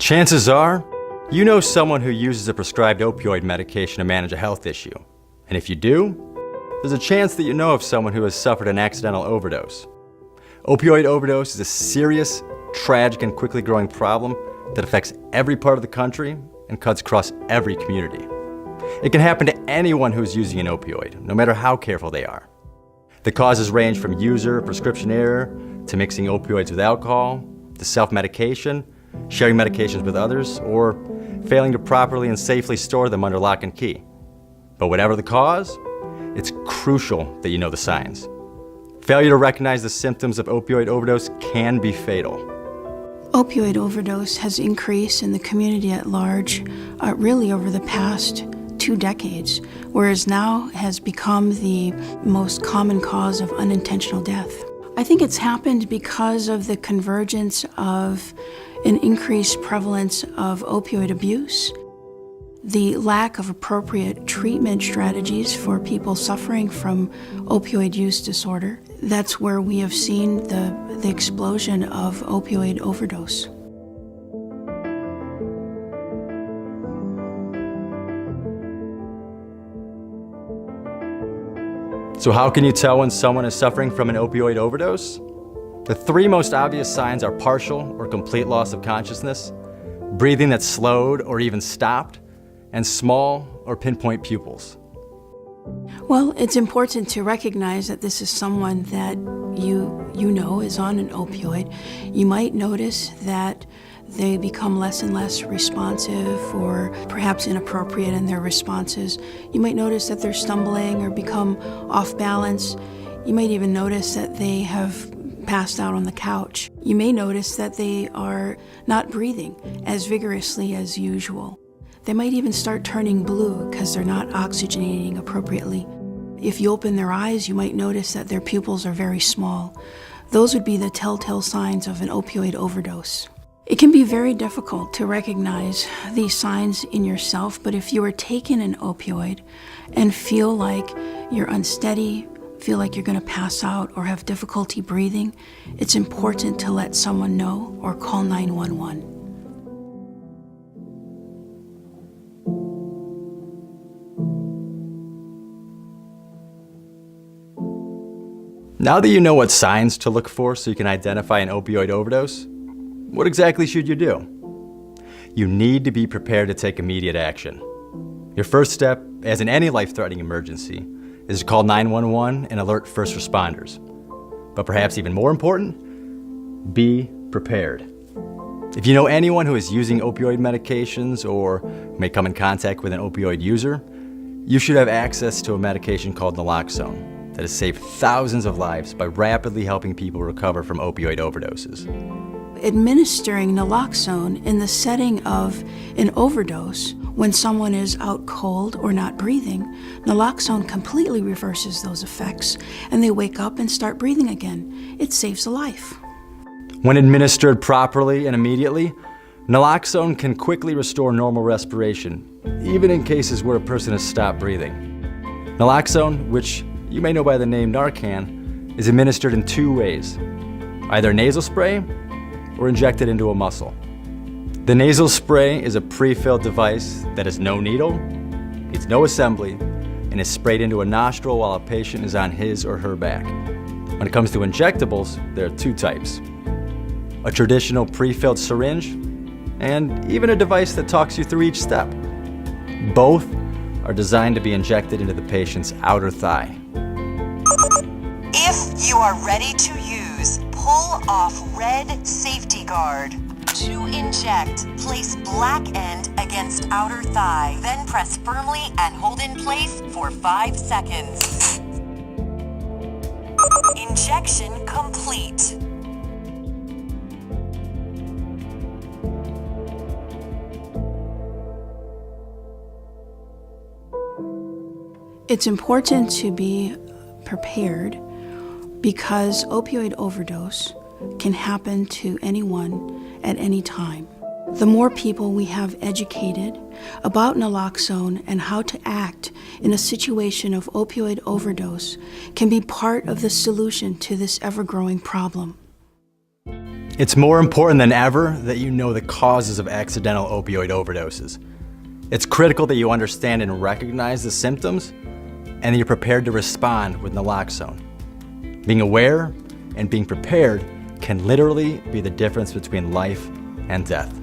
Chances are, you know someone who uses a prescribed opioid medication to manage a health issue. And if you do, there's a chance that you know of someone who has suffered an accidental overdose. Opioid overdose is a serious, tragic, and quickly growing problem that affects every part of the country and cuts across every community. It can happen to anyone who's using an opioid, no matter how careful they are. The causes range from user prescription error, to mixing opioids with alcohol, to self-medication, sharing medications with others, or failing to properly and safely store them under lock and key. But whatever the cause, it's crucial that you know the signs. Failure to recognize the symptoms of opioid overdose can be fatal. Opioid overdose has increased in the community at large, really over the past 2 decades, whereas now has become the most common cause of unintentional death. I think it's happened because of the convergence of an increased prevalence of opioid abuse, the lack of appropriate treatment strategies for people suffering from opioid use disorder. That's where we have seen the explosion of opioid overdose. So how can you tell when someone is suffering from an opioid overdose? The 3 most obvious signs are partial or complete loss of consciousness, breathing that's slowed or even stopped, and small or pinpoint pupils. Well, it's important to recognize that this is someone that you know is on an opioid. You might notice that they become less and less responsive or perhaps inappropriate in their responses. You might notice that they're stumbling or become off balance. You might even notice that they have passed out on the couch. You may notice that they are not breathing as vigorously as usual. They might even start turning blue because they're not oxygenating appropriately. If you open their eyes, you might notice that their pupils are very small. Those would be the telltale signs of an opioid overdose. It can be very difficult to recognize these signs in yourself, but if you are taking an opioid and feel like you're unsteady, feel like you're going to pass out or have difficulty breathing, it's important to let someone know or call 911. Now that you know what signs to look for so you can identify an opioid overdose, what exactly should you do? You need to be prepared to take immediate action. Your first step, as in any life-threatening emergency, is to call 911 and alert first responders. But perhaps even more important, be prepared. If you know anyone who is using opioid medications or may come in contact with an opioid user, you should have access to a medication called naloxone that has saved thousands of lives by rapidly helping people recover from opioid overdoses. Administering naloxone in the setting of an overdose, when someone is out cold or not breathing, naloxone completely reverses those effects and they wake up and start breathing again. It saves a life. When administered properly and immediately, naloxone can quickly restore normal respiration, even in cases where a person has stopped breathing. Naloxone, which you may know by the name Narcan, is administered in 2 ways, either nasal spray or injected into a muscle. The nasal spray is a pre-filled device that has no needle, needs no assembly, and is sprayed into a nostril while a patient is on his or her back. When it comes to injectables, there are 2 types. A traditional pre-filled syringe, and even a device that talks you through each step. Both are designed to be injected into the patient's outer thigh. If you are ready to use, pull off red safety guard. To inject, place black end against outer thigh, then press firmly and hold in place for 5 seconds. Injection complete. It's important to be prepared because opioid overdose can happen to anyone at any time. The more people we have educated about naloxone and how to act in a situation of opioid overdose can be part of the solution to this ever-growing problem. It's more important than ever that you know the causes of accidental opioid overdoses. It's critical that you understand and recognize the symptoms and that you're prepared to respond with naloxone. Being aware and being prepared can literally be the difference between life and death.